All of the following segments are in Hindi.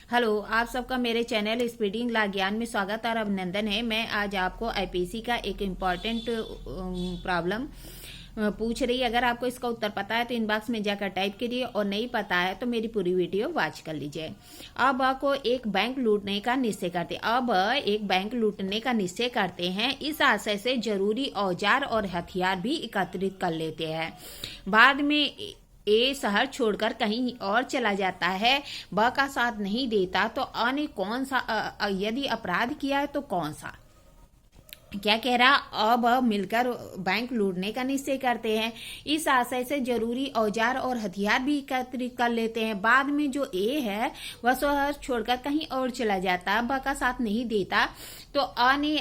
हेलो, आप सबका मेरे चैनल स्पीडिंग ला ज्ञान में स्वागत और अभिनंदन है। मैं आज आपको आईपीसी का एक इम्पॉर्टेंट प्रॉब्लम पूछ रही। अगर आपको इसका उत्तर पता है तो इनबॉक्स में जाकर टाइप करिए और नहीं पता है तो मेरी पूरी वीडियो वॉच कर लीजिए। अब को एक बैंक लूटने का निश्चय करते हैं। इस आशय से जरूरी औजार और हथियार भी एकत्रित कर लेते हैं। बाद में ए शहर छोड़कर कहीं और चला जाता है। ब का साथ नहीं देता तो अ ने कौन सा यदि अपराध किया है तो कौन सा। क्या कह रहा, अब मिलकर बैंक लूटने का निश्चय करते हैं। इस आशय से जरूरी औजार और हथियार भी एकत्रित कर लेते हैं। बाद में जो ए है वह शहर छोड़कर कहीं और चला जाता, ब का साथ नहीं देता तो अ ने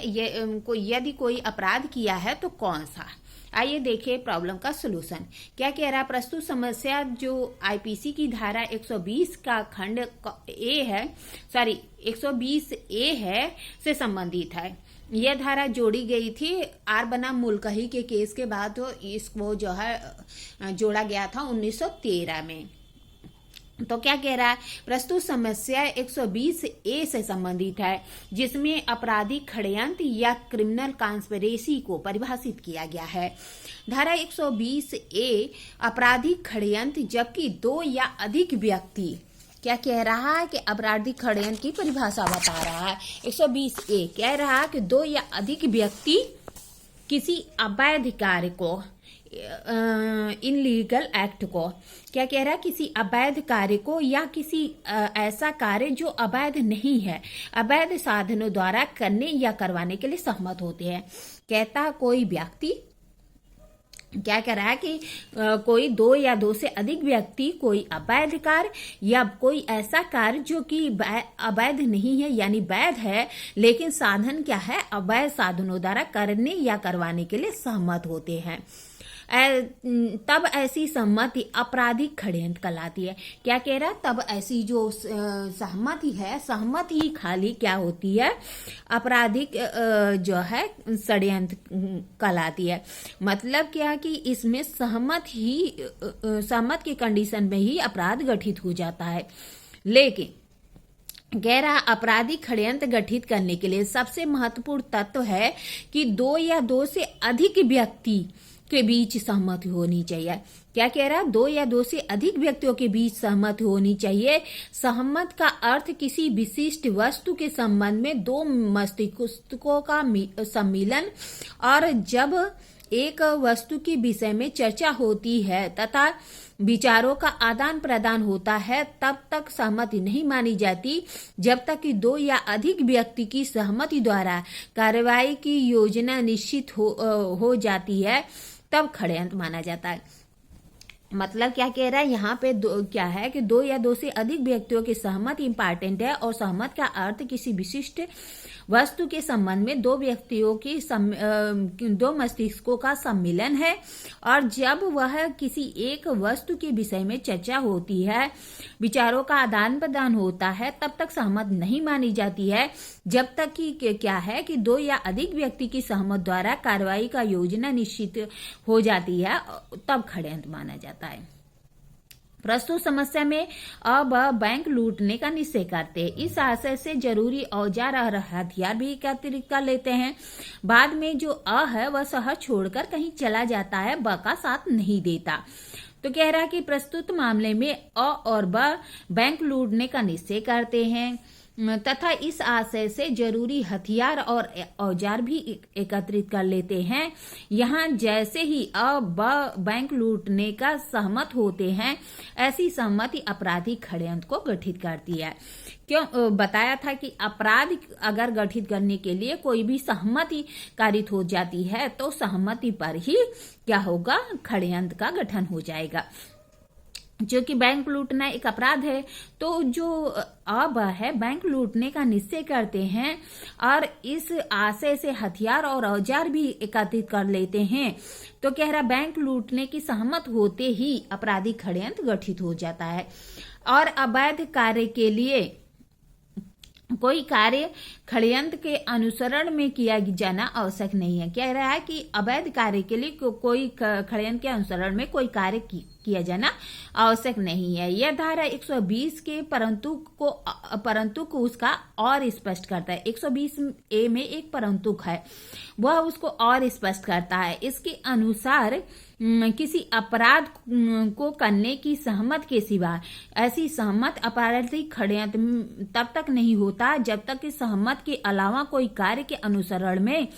यदि कोई अपराध किया है तो कौन सा। आइए देखिए प्रॉब्लम का सलूशन। क्या कह रहा, प्रस्तुत समस्या जो आईपीसी की धारा 120 का खंड ए है 120 ए है से संबंधित है। यह धारा जोड़ी गई थी आर बनाम मुल्कही के केस के बाद, तो इसको जो है जोड़ा गया था 1913 में। तो क्या कह रहा है, प्रस्तुत समस्या 120 ए से संबंधित है, जिसमें आपराधिक षड्यंत्र या क्रिमिनल कॉन्स्पिरेसी को परिभाषित किया गया है। धारा 120 ए आपराधिक षड्यंत्र, जबकि दो या अधिक व्यक्ति, क्या कह रहा है कि आपराधिक षड्यंत्र की परिभाषा बता रहा है। 120 ए कह रहा है कि दो या अधिक व्यक्ति किसी अवैध कार्य को, इनलीगल एक्ट को, क्या कह रहा है, किसी अवैध कार्य को या किसी ऐसा कार्य जो अवैध नहीं है, अवैध साधनों द्वारा करने या करवाने के लिए सहमत होते हैं। कहता कोई व्यक्ति, क्या कह रहा है कि कोई दो या दो से अधिक व्यक्ति कोई अवैध कार्य या कोई ऐसा कार्य जो कि अवैध नहीं है यानी वैध है, लेकिन साधन क्या है, अवैध साधनों द्वारा करने या करवाने के लिए सहमत होते हैं। तब ऐसी सहमति आपराधिक षड्यंत्र कहलाती है। क्या कह रहा, तब ऐसी जो सहमति है, सहमति ही खाली क्या होती है, आपराधिक जो है षड्यंत्र कहलाती है। मतलब क्या कि इसमें सहमत की कंडीशन में ही अपराध गठित हो जाता है। लेकिन कह रहा, आपराधिक षड्यंत्र गठित करने के लिए सबसे महत्वपूर्ण तत्व है कि दो या दो से अधिक व्यक्ति के बीच सहमति होनी चाहिए। क्या कह रहा है, दो या दो से अधिक व्यक्तियों के बीच सहमति होनी चाहिए। सहमत का अर्थ किसी विशिष्ट वस्तु के संबंध में दो मस्तिष्कों का सम्मिलन, और जब एक वस्तु के विषय में चर्चा होती है तथा विचारों का आदान प्रदान होता है, तब तक सहमति नहीं मानी जाती। जब तक कि दो या अधिक व्यक्ति की सहमति द्वारा कार्रवाई की योजना निश्चित हो जाती है, तब षड्यंत्र माना जाता है। मतलब क्या कह रहा है यहाँ पे, क्या है कि दो या दो से अधिक व्यक्तियों की सहमति इंपॉर्टेंट है, और सहमत का अर्थ किसी विशिष्ट वस्तु के संबंध में दो व्यक्तियों की दो मस्तिष्कों का सम्मिलन है, और जब वह किसी एक वस्तु के विषय में चर्चा होती है, विचारों का आदान प्रदान होता है, तब तक सहमत नहीं मानी जाती है। जब तक कि क्या है कि दो या अधिक व्यक्ति की सहमत द्वारा कार्रवाई का योजना निश्चित हो जाती है, तब षड्यंत्र माना जाता है। प्रस्तुत समस्या में अब बैंक लूटने का निश्चय करते हैं। इस आशय से जरूरी औजार और हथियार भी एकत्रित कर लेते हैं। बाद में जो अ है वह शहर छोड़कर कहीं चला जाता है, ब का साथ नहीं देता। तो कह रहा है कि प्रस्तुत मामले में अ और ब बैंक लूटने का निश्चय करते हैं तथा इस आशय से जरूरी हथियार और औजार भी एकत्रित कर लेते हैं। यहाँ जैसे ही अ ब बैंक लूटने का सहमत होते हैं, ऐसी सहमति आपराधिक षड्यंत्र को गठित करती है। क्यों बताया था कि अपराध अगर गठित करने के लिए कोई भी सहमति कारित हो जाती है तो सहमति पर ही क्या होगा, षड्यंत्र का गठन हो जाएगा। जो कि बैंक लूटना एक अपराध है, तो जो अब है बैंक लूटने का निश्चय करते हैं और इस आशय से हथियार और औजार भी एकत्रित कर लेते हैं। तो कह रहा, बैंक लूटने की सहमत होते ही आपराधिक षड्यंत्र गठित हो जाता है। और अवैध कार्य के लिए कोई कार्य षड्यंत्र के अनुसरण में किया जाना आवश्यक नहीं है। कह रहा है कि अवैध कार्य के लिए कोई षड्यंत्र के अनुसरण में कोई कार्य किया जाना आवश्यक नहीं है। यह धारा 120 के परंतु को उसका और स्पष्ट करता है। 120A में एक परंतु है, वह उसको और स्पष्ट करता है। इसके अनुसार किसी अपराध को करने की सहमत के सिवा ऐसी सहमत आपराधिक षड्यंत्र तब तक नहीं होता जब तक कि सहमत के अलावा कोई कार्य के अनुसरण में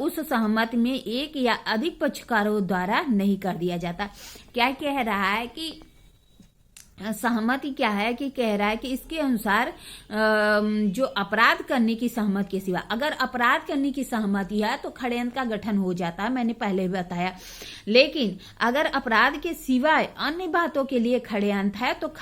उस सहमत में एक या अधिक पक्षकारों द्वारा नहीं कर दिया जाता। क्या कह रहा है कि सहमति क्या है कि कह रहा है कि इसके अनुसार जो अपराध करने की सहमति के सिवा, अगर अपराध करने की सहमति है तो षड्यंत्र का गठन हो जाता है, मैंने पहले भी बताया। लेकिन अगर अपराध के सिवाय अन्य बातों के लिए षड्यंत्र है तो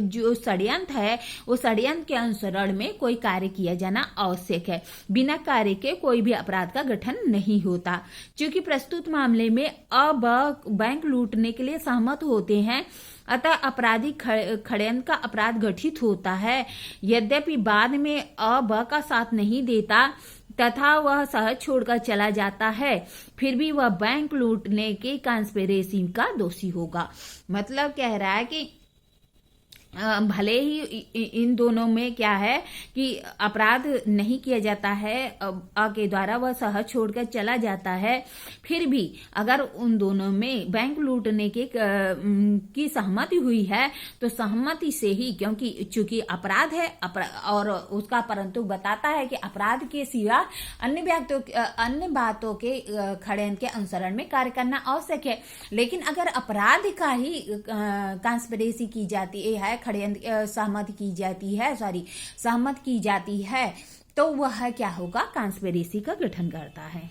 जो षड्यंत्र है वो षड्यंत्र के अनुसरण में कोई कार्य किया जाना आवश्यक है। बिना कार्य के कोई भी अपराध का गठन नहीं होता। क्योंकि प्रस्तुत मामले में अब बैंक लूटने के लिए सहमत होते हैं, अतः आपराधिक षड्यंत्र का अपराध गठित होता है। यद्यपि बाद में अब का साथ नहीं देता तथा वह सहज छोड़कर चला जाता है, फिर भी वह बैंक लूटने के कॉन्स्पिरेसी का दोषी होगा। मतलब कह रहा है कि भले ही इन दोनों में क्या है कि अपराध नहीं किया जाता है, के द्वारा वह सहज छोड़कर चला जाता है, फिर भी अगर उन दोनों में बैंक लूटने की सहमति हुई है तो सहमति से ही, क्योंकि चूंकि अपराध है और उसका परंतु बताता है कि अपराध के सिवा अन्य बातों के षड्यंत्र के अनुसरण में कार्य करना आवश्यक है। लेकिन अगर अपराध का ही कॉन्स्पिरेसी की जाती है, षड्यंत्र सहमति की जाती है तो वह क्या होगा, कॉन्स्पिरेसी का गठन करता है।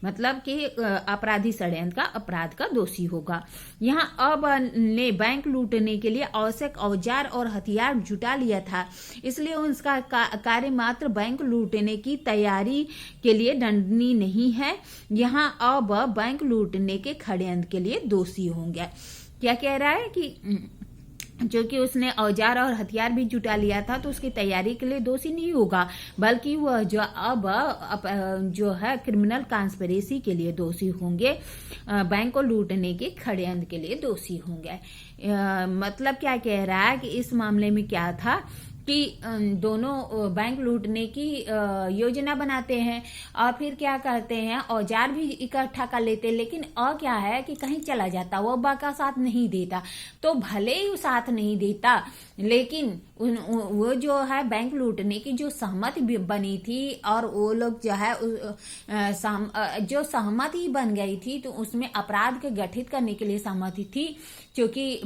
मतलब कि अपराधी षड्यंत्र का अपराध का दोषी होगा। यहाँ अब ने बैंक लूटने के लिए आवश्यक औजार और हथियार जुटा लिया था, इसलिए उसका कार्य मात्र बैंक लूटने की तैयारी के लिए दंडनीय नहीं है। यहाँ अब बैंक लूटने के षड्यंत्र के लिए दोषी होंगे। क्या कह रहा है कि जो कि उसने औजार और हथियार भी जुटा लिया था तो उसकी तैयारी के लिए दोषी नहीं होगा, बल्कि वह जो अब जो है क्रिमिनल कॉन्स्पिरेसी के लिए दोषी होंगे, बैंक को लूटने के षड्यंत्र के लिए दोषी होंगे। मतलब क्या कह रहा है कि इस मामले में क्या था कि दोनों बैंक लूटने की योजना बनाते हैं और फिर क्या करते हैं, औजार भी इकट्ठा कर लेते हैं, लेकिन क्या है कि कहीं चला जाता, वो बाका साथ नहीं देता। तो भले ही साथ नहीं देता, लेकिन वो जो है बैंक लूटने की जो सहमति बनी थी और वो लोग जो है जो सहमति बन गई थी तो उसमें अपराध के गठित करने के लिए सहमति थी। क्योंकि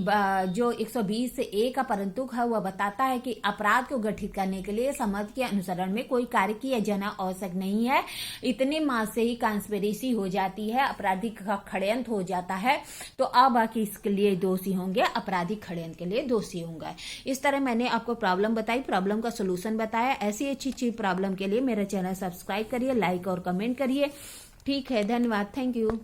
जो 120A का परंतु है वह बताता है कि अपराध को गठित करने के लिए सहमति के अनुसरण में कोई कार्य किया जाना आवश्यक नहीं है। इतने मास से ही कॉन्स्पिरेसी हो जाती है, आपराधिक षड्यंत्र हो जाता है, तो अब इसके लिए दोषी होंगे, आपराधिक षड्यंत्र के लिए दोषी होंगे। इस तरह मैंने आपको प्रॉब्लम बताई, प्रॉब्लम का सोल्यूशन बताया। ऐसी अच्छी प्रॉब्लम के लिए मेरा चैनल सब्सक्राइब करिए, लाइक और कमेंट करिए। ठीक है, धन्यवाद, थैंक यू।